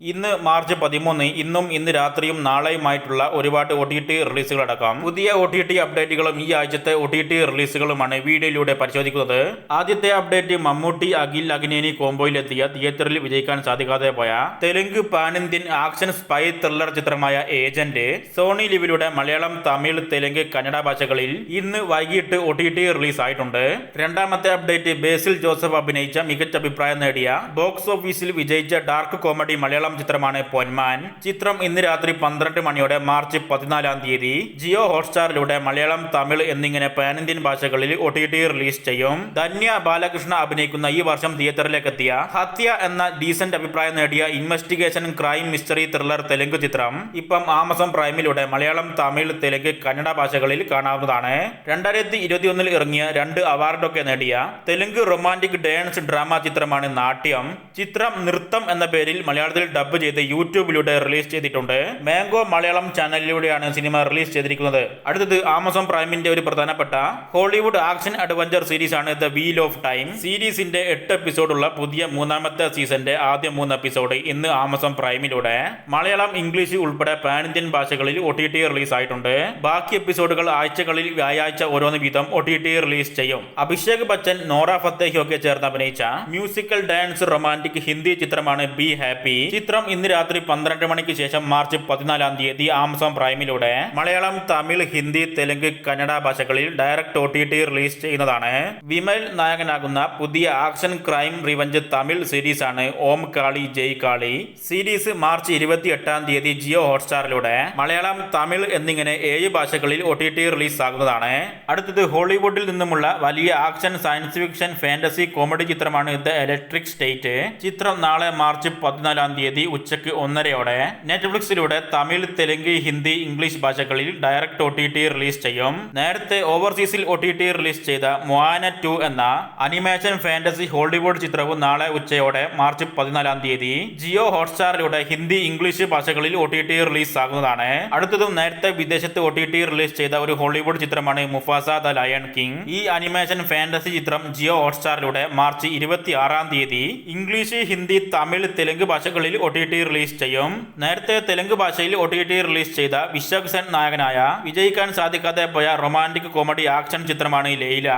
ഇന്ന് മാർച്ച് 13 ഇന്ന് രാത്രിയും നാളെയുമായിട്ടുള്ള ഒരുപാട് OTT റിലീസുകൾ അടക്കം പുതിയ OTT അപ്ഡേറ്റുകളും ഈ ആഴ്ചത്തെ OTT റിലീസുകളുമാണ് വീഡിയോയിലൂടെ പരിശോധിക്കുന്നത്. ആദ്യത്തെ അപ്ഡേറ്റ് മമ്മൂട്ടി അഖിൽ അഗ്നേനി കോംബോയിലെത്തിയ തിയേറ്ററിൽ വിജയിക്കാൻ സാധിക്കാതെ പോയ Telugu pan Indian action spy thriller ചിത്രമായ ഏജന്റ് സോണി ലിവിലൂടെ മലയാളം, തമിഴ്, തെലുങ്ക്, കന്നഡ ഭാഷകളിൽ ഇന്ന് വൈകിട്ട് OTT റിലീസ് ആയിട്ടുണ്ട്. രണ്ടാമത്തെ അപ്ഡേറ്റ് ബേസിൽ ജോസഫ് അഭിനയിച്ച മികച്ച അഭിപ്രായം നേടിയ ബോക്സ് ഓഫീസിൽ വിജയിച്ച ഡാർക്ക് കോമഡി മലയാളം ചിത്രമാണ് പൊന്മാൻ. ചിത്രം ഇന്ന് രാത്രി 12 മണിയോടെ മാർച്ച് 14 ജിയോ ഹോട്ട്സ്റ്റാറിലൂടെ മലയാളം, തമിഴ് എന്നിങ്ങനെ പാൻ ഇന്ത്യൻ ഭാഷകളിൽ OTT റിലീസ് ചെയ്യും. ധന്യ ബാലകൃഷ്ണ അഭിനയിക്കുന്ന ഈ വർഷം തിയേറ്ററിലേക്ക് എത്തിയ ഹത്യ എന്ന ഡീസന്റ് അഭിപ്രായം നേടിയ investigation crime mystery thriller Telugu ചിത്രം ഇപ്പം ആമസോൺ പ്രൈമിലൂടെ മലയാളം, തമിഴ്, തെലുങ്ക്, കന്നഡ ഭാഷകളിൽ കാണാവുന്നതാണ്. 2021 ഇറങ്ങിയ 2 അവാർഡൊക്കെ നേടിയ തെലുങ്ക് റൊമാന്റിക് ഡാൻസ് ഡ്രാമ ചിത്രമാണ് നാട്യം. ചിത്രം നൃത്തം എന്ന പേരിൽ മലയാളത്തിൽ ഡബ് ചെയ്ത് യൂട്യൂബിലൂടെ റിലീസ് ചെയ്തിട്ടുണ്ട്. മാംഗോ മലയാളം ചാനലിലൂടെയാണ് സിനിമ റിലീസ് ചെയ്തിരിക്കുന്നത്. അടുത്തത് ആമസോൺ പ്രൈമിന്റെ ഒരു പ്രധാനപ്പെട്ട ഹോളിവുഡ് ആക്ഷൻ അഡ്വഞ്ചർ സീരീസ് ആണ് ദ വീൽ ഓഫ് ടൈം. സീരീസിന്റെ 8 എപ്പിസോഡുള്ള പുതിയ 3ാമത്തെ സീസന്റെ ആദ്യ 3 എപ്പിസോഡ് ഇന്ന് ആമസോൺ പ്രൈമിലൂടെ മലയാളം, ഇംഗ്ലീഷ് ഉൾപ്പെടെ പാൻ ഇന്ത്യൻ ഭാഷകളിൽ OTT റിലീസ് ആയിട്ടുണ്ട്. ബാക്കി എപ്പിസോഡുകൾ ആഴ്ചകളിൽ വ്യാഴാഴ്ച ഓരോന്ന് വീതം OTT റിലീസ് ചെയ്യും. അഭിഷേക് ബച്ചൻ, നോറ ഫത്തേഹി ഒക്കെ ചേർന്ന് അഭിനയിച്ച മ്യൂസിക്കൽ ഡാൻസ് റൊമാന്റിക് ഹിന്ദി ചിത്രമാണ് ബി ഹാപ്പി. ചിത്രം ഇന്ന് രാത്രി 12 മണിക്ക് ശേഷം മാർച്ച് 14 ആമസോൺ പ്രൈമിലൂടെ മലയാളം, തമിഴ്, ഹിന്ദി, തെലുങ്ക്, കന്നഡ ഭാഷകളിൽ ഡയറക്റ്റ് OTT റിലീസ് ചെയ്യുന്നതാണ്. വിമൽ നായകനാകുന്ന പുതിയ action crime revenge Tamil series ആണ് ഓം കാളി ജയ് കാളി. സീരീസ് മാർച്ച് 28 ജിയോ ഹോട്ട്സ്റ്റാറിലൂടെ മലയാളം, തമിഴ് എന്നിങ്ങനെ 7 ഭാഷകളിൽ OTT റിലീസ് ആകുന്നതാണ്. അടുത്തത് ഹോളിവുഡിൽ നിന്നുമുള്ള വലിയ action science fiction fantasy comedy ചിത്രമാണ് ദ ഇലക്ട്രിക് സ്റ്റേറ്റ്. ചിത്രം നാളെ മാർച്ച് 14 ഉച്ചയ്ക്ക് 1:30 നെറ്റ്ഫ്ലിക്സിലൂടെ തമിഴ്, തെലുങ്ക്, ഹിന്ദി, ഇംഗ്ലീഷ് ഭാഷകളിൽ ഡയറക്റ്റ് OTT റിലീസ് ചെയ്യും. നേരത്തെ ഓവർസീസിൽ OTT റിലീസ് ചെയ്ത മൊആന 2 എന്ന അനിമേഷൻ ഫാന്റസി ഹോളിവുഡ് ചിത്രവും നാളെ ഉച്ചയോടെ മാർച്ച് 14 ജിയോ ഹോട്ട്സ്റ്റാറിലൂടെ ഹിന്ദി, ഇംഗ്ലീഷ് ഭാഷകളിൽ OTT റിലീസ് ആകുന്നതാണ്. അടുത്തതും നേരത്തെ വിദേശത്ത് OTT റിലീസ് ചെയ്ത ഒരു ഹോളിവുഡ് ചിത്രമാണ് മുഫാസ ദ ലയൺ കിങ്. ഈ അനിമേഷൻ ഫാന്റസി ചിത്രം ജിയോ ഹോട്ട്സ്റ്റാറിലൂടെ മാർച്ച് 26 ഇംഗ്ലീഷ്, ഹിന്ദി, തമിഴ്, തെലുങ്ക് ഭാഷകളിൽ OTT റിലീസ് ചെയ്യും. നേരത്തെ തെലുങ്ക് ഭാഷയിൽ OTT റിലീസ് ചെയ്ത വിശാഖ് സെൻ നായകനായ വിജയിക്കാൻ സാധിക്കാതെ പോയ റൊമാന്റിക് കോമഡി ആക്ഷൻ ചിത്രമാണ് ലൈല.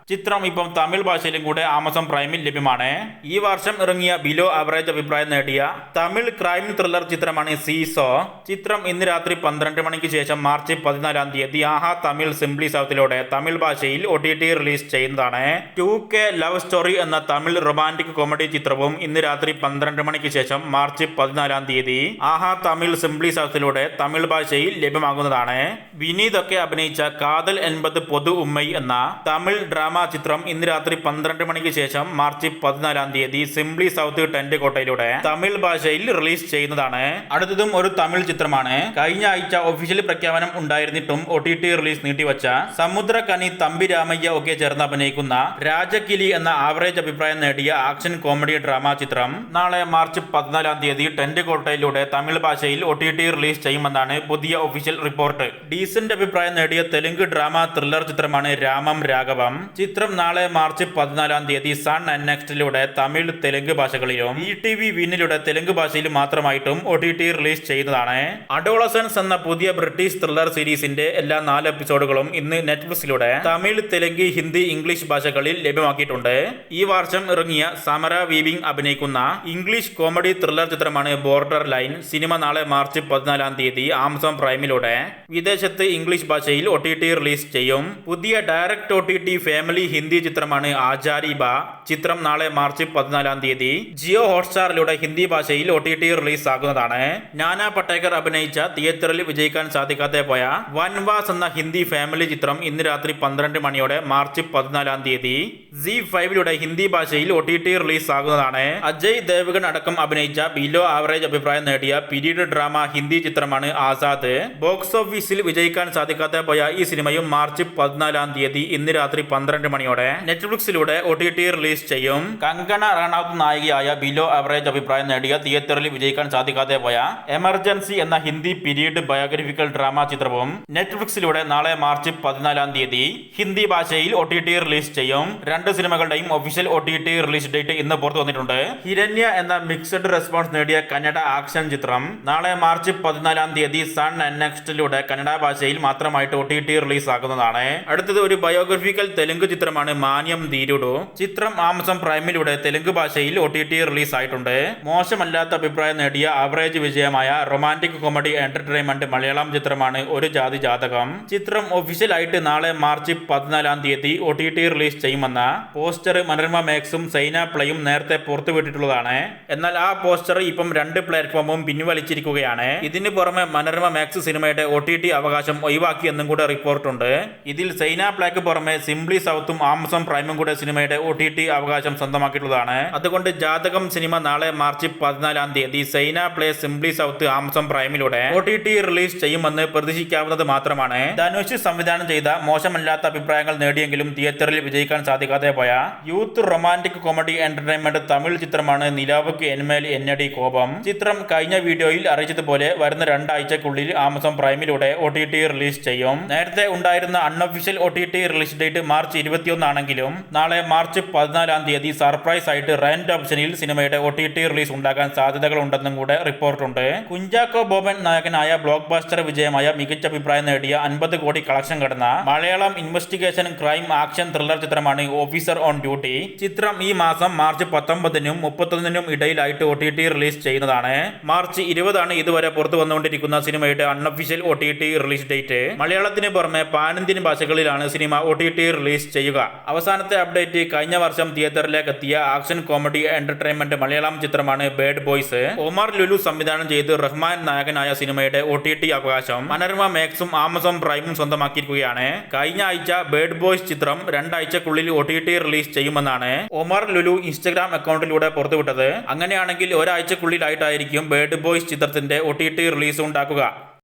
ചിത്രം ഇപ്പം തമിഴ് ഭാഷയിലും കൂടെ ആമസോൺ പ്രൈമിൽ ലഭ്യമാണ്. ഈ വർഷം ഇറങ്ങിയ ബിലോ ആവറേജ് അഭിപ്രായം നേടിയ തമിഴ് ക്രൈം ത്രില്ലർ ചിത്രമാണ് സീസോ. ചിത്രം ഇന്ന് രാത്രി 12 മണിക്ക് ശേഷം മാർച്ച് 14 ആഹാ തമിഴ് സിംപ്ലി സൗത്തിലൂടെ തമിഴ് ഭാഷയിൽ OTT റിലീസ് ചെയ്യുന്നതാണ്. 2K ലവ് സ്റ്റോറി എന്ന തമിഴ് റൊമാന്റിക് കോമഡി ചിത്രവും ഇന്ന് രാത്രി 12 മണിക്ക് ശേഷം മാർച്ച് 14 ആഹാ തമിഴ് സിംപ്ലി സൗത്തിലൂടെ തമിഴ് ഭാഷയിൽ ലഭ്യമാകുന്നതാണ്. വിനീത് ഒക്കെ അഭിനയിച്ച കാതൽ എൻപത് പൊതു ഉമ്മൈ എന്ന തമിഴ് ഡ്രാമ ചിത്രം ഇന്ന് രാത്രി 12 മണിക്ക് ശേഷം മാർച്ച് 14 സിംപ്ലി സൗത്ത് ടെന്റ് കോട്ടയിലൂടെ തമിഴ് ഭാഷയിൽ റിലീസ് ചെയ്യുന്നതാണ്. അടുത്തതും ഒരു തമിഴ് ചിത്രമാണ്. കഴിഞ്ഞ ആഴ്ച ഒഫീഷ്യൽ പ്രഖ്യാപനം ഉണ്ടായിരുന്നിട്ടും OTT റിലീസ് നീട്ടിവച്ച സമുദ്രകനി, തമ്പി രാമയ്യ ഒക്കെ ചേർന്ന് അഭിനയിക്കുന്ന രാജകിലി എന്ന ആവറേജ് അഭിപ്രായം നേടിയ ആക്ഷൻ കോമഡി ഡ്രാമ ചിത്രം നാളെ മാർച്ച് 14 ടെന്റ് കോട്ടയിലൂടെ തമിഴ് ഭാഷയിൽ OTT റിലീസ് ചെയ്യുമെന്നാണ് പുതിയ ഒഫീഷ്യൽ റിപ്പോർട്ട്. ഡീസന്റ് അഭിപ്രായം നേടിയ തെലുങ്ക് ഡ്രാമ ത്രില്ലർ ചിത്രമാണ് രാമം രാഘവം. ചിത്രം നാളെ മാർച്ച് 14 സൺ ആൻഡ് നെക്സ്റ്റിലൂടെ തമിഴ്, തെലുങ്ക് ഭാഷകളിലും ETV വിന്നിലൂടെ തെലുങ്ക് ഭാഷയിൽ മാത്രമായിട്ടും OTT റിലീസ് ചെയ്യുന്നതാണ്. അഡോളസൻസ് എന്ന പുതിയ ബ്രിട്ടീഷ് ത്രില്ലർ സീരീസിന്റെ എല്ലാ 4 എപ്പിസോഡുകളും ഇന്ന് നെറ്റ്ഫ്ലിക്സിലൂടെ തമിഴ്, തെലുങ്ക്, ഹിന്ദി, ഇംഗ്ലീഷ് ഭാഷകളിൽ ലഭ്യമാക്കിയിട്ടുണ്ട്. ഈ വർഷം ഇറങ്ങിയ സമര വീവിംഗ് അഭിനയിക്കുന്ന ഇംഗ്ലീഷ് കോമഡി ത്രില്ലർ ചിത്രമാണ് ബോർഡർ ലൈൻ. സിനിമ നാളെ മാർച്ച് 14 ആമസോൺ പ്രൈമിലൂടെ വിദേശത്ത് ഇംഗ്ലീഷ് ഭാഷയിൽ OTT റിലീസ് ചെയ്യും. പുതിയ ഡയറക്റ്റ് OTT ഫാമിലി ഹിന്ദി ചിത്രമാണ് ആചാരി ബാ. ചിത്രം നാളെ മാർച്ച് 14 ജിയോ ഹോട്ട്സ്റ്റാറിലൂടെ ഹിന്ദി ഭാഷയിൽ OTT റിലീസ് ആകുന്നതാണ്. നാനാ പട്ടേക്കർ അഭിനയിച്ച തിയേറ്ററിൽ വിജയിക്കാൻ സാധിക്കാതെ പോയ വൻവാസ് എന്ന ഹിന്ദി ഫാമിലി ചിത്രം ഇന്ന് രാത്രി 12 മണിയോടെ മാർച്ച് 14 ZEE5ലൂടെ ഹിന്ദി ഭാഷയിൽ OTT റിലീസ് ആകുന്നതാണ്. അജയ് ദേവ്ഗൺ അടക്കം അഭിനയിച്ച ബിലോ ആവറേജ് അഭിപ്രായം നേടിയ പീരീഡ് ഡ്രാമ ഹിന്ദി ചിത്രമാണ് ആസാദ്. ബോക്സ് ഓഫീസിൽ വിജയിക്കാൻ സാധിക്കാതെ പോയ ഈ സിനിമയും മാർച്ച് 14 ഇന്ന് രാത്രി 12 മണിയോടെ നെറ്റ്ഫ്ലിക്സിലൂടെ OTT റിലീസ് റിലീസ് ചെയ്യും. കങ്കണ റണൌത്ത് നായികയായ ബിലോ അവറേജ് അഭിപ്രായം നേടിയ തിയേറ്ററിൽ വിജയിക്കാൻ സാധിക്കാതെ പോയ എമർജൻസി എന്ന ഹിന്ദി പീരീഡ് ബയോഗ്രഫിക്കൽ ഡ്രാമ ചിത്രവും നെറ്റ്ഫ്ലിക്സിലൂടെ നാളെ മാർച്ച് 14 ഹിന്ദി ഭാഷയിൽ OTT റിലീസ് ചെയ്യും. രണ്ട് സിനിമകളുടെയും ഒഫീഷ്യൽ OTT റിലീസ് ഡേറ്റ് ഇന്ന് പുറത്തു വന്നിട്ടുണ്ട്. ഹിരണ്യ എന്ന മിക്സഡ് റെസ്പോൺസ് നേടിയ കന്നഡ ആക്ഷൻ ചിത്രം നാളെ മാർച്ച് 14 സൺ നെക്സ്റ്റിലൂടെ കന്നഡ ഭാഷയിൽ മാത്രമായിട്ട് OTT റിലീസ് ആകുന്നതാണ്. അടുത്തത് ഒരു ബയോഗ്രഫിക്കൽ തെലുങ്ക് ചിത്രമാണ് മാന്യം ധീരുഡു. ചിത്രം ആമസോൺ പ്രൈമിലൂടെ തെലുങ്ക് ഭാഷയിൽ OTT റിലീസ് ആയിട്ടുണ്ട്. മോശമല്ലാത്ത അഭിപ്രായം നേടിയ ആവറേജ് വിജയമായ റൊമാന്റിക് കോമഡി എന്റർടൈൻമെന്റ് മലയാളം ചിത്രമാണ് ഒരു ജാതി ജാതകം. ചിത്രം ഒഫീഷ്യൽ ആയിട്ട് നാളെ മാർച്ച് 14 OTT റിലീസ് ചെയ്യുമെന്ന പോസ്റ്റർ മനോരമ മാക്സും സൈന പ്ലേയും നേരത്തെ പുറത്തുവിട്ടിട്ടുള്ളതാണ്. എന്നാൽ ആ പോസ്റ്റർ ഇപ്പം രണ്ട് പ്ലാറ്റ്ഫോമും പിൻവലിച്ചിരിക്കുകയാണ്. ഇതിന് പുറമെ മനോരമ മാക്സ് സിനിമയുടെ OTT അവകാശം ഒഴിവാക്കിയെന്നും കൂടെ റിപ്പോർട്ടുണ്ട്. ഇതിൽ സൈന പ്ലേക്ക് പുറമെ സിംപ്ലി സൗത്തും ആമസോൺ പ്രൈമും കൂടെ സിനിമയുടെ OTT അവകാശം സ്വന്തമാക്കിയിട്ടുള്ളതാണ്. അതുകൊണ്ട് ജാതകം സിനിമ നാളെ March 14 Saina play Simply South Amazon പ്രൈമിലൂടെ OTT റിലീസ് ചെയ്യുമെന്ന് പ്രതീക്ഷിക്കാവുന്നത് മാത്രമാണ്. ധനുഷ് സംവിധാനം ചെയ്ത മോശമല്ലാത്ത അഭിപ്രായങ്ങൾ നേടിയെങ്കിലും തിയേറ്ററിൽ വിജയിക്കാൻ സാധിക്കാതെ പോയ youth romantic comedy entertainment Tamil ചിത്രമാണ് നിലാവുക്ക് എന്മേൽ എന്നടി കോപം. ചിത്രം കഴിഞ്ഞ വീഡിയോയിൽ അറിയിച്ചതുപോലെ വരുന്ന 2 ആഴ്ചക്കുള്ളിൽ ആമസോൺ പ്രൈമിലൂടെ OTT റിലീസ് ചെയ്യും. നേരത്തെ ഉണ്ടായിരുന്ന unofficial OTT release date March 21 ആണെങ്കിലും നാളെ മാർച്ച് 14 സർപ്രൈസ് ആയിട്ട് റെന്റ് ഓപ്ഷനിൽ സിനിമയുടെ OTT റിലീസ് ഉണ്ടാകാൻ സാധ്യതകൾ ഉണ്ടെന്നും കൂടെ റിപ്പോർട്ടുണ്ട്. കുഞ്ചാക്കോ ബോബൻ നായകനായ ബ്ലോക്ക് ബസ്റ്റർ വിജയമായ മികച്ച അഭിപ്രായം നേടിയ 50 കോടി കളക്ഷൻ കടന്ന Malayalam investigation crime action thriller ചിത്രമാണ് ഓഫീസർ ഓൺ ഡ്യൂട്ടി. ചിത്രം ഈ മാസം മാർച്ച് 19-നും 31-നും ഇടയിലായിട്ട് OTT റിലീസ് ചെയ്യുന്നതാണ്. മാർച്ച് 20 ഇതുവരെ പുറത്തു വന്നുകൊണ്ടിരിക്കുന്ന സിനിമയുടെ അൺഒഫീഷ്യൽ OTT റിലീസ് ഡേറ്റ്. മലയാളത്തിന് പുറമെ പാനിന്ത്യൻ ഭാഷകളിലാണ് സിനിമ OTT റിലീസ് ചെയ്യുക. അവസാനത്തെ അപ്ഡേറ്റ് കഴിഞ്ഞ വർഷം തിയേറ്ററിലേക്ക് എത്തിയ ആക്ഷൻ കോമഡി എന്റർടൈൻമെന്റ് മലയാളം ചിത്രമാണ് ബാഡ് ബോയ്സ്. ഒമർ ലുലു സംവിധാനം ചെയ്ത് റഹ്മാൻ നായകനായ സിനിമയുടെ OTT അവകാശം മനോരമ മാക്സും ആമസോൺ പ്രൈമും സ്വന്തമാക്കിയിരിക്കുകയാണ്. കഴിഞ്ഞ ആഴ്ച ബാഡ് ബോയ്സ് ചിത്രം 2 ആഴ്ചക്കുള്ളിൽ OTT റിലീസ് ചെയ്യുമെന്നാണ് ഒമർ ലുലു ഇൻസ്റ്റഗ്രാം അക്കൗണ്ടിലൂടെ പുറത്തുവിട്ടത്. അങ്ങനെയാണെങ്കിൽ ഒരാഴ്ചക്കുള്ളിലായിട്ടായിരിക്കും ബാഡ് ബോയ്സ് ചിത്രത്തിന്റെ OTT റിലീസ് ഉണ്ടാക്കുക.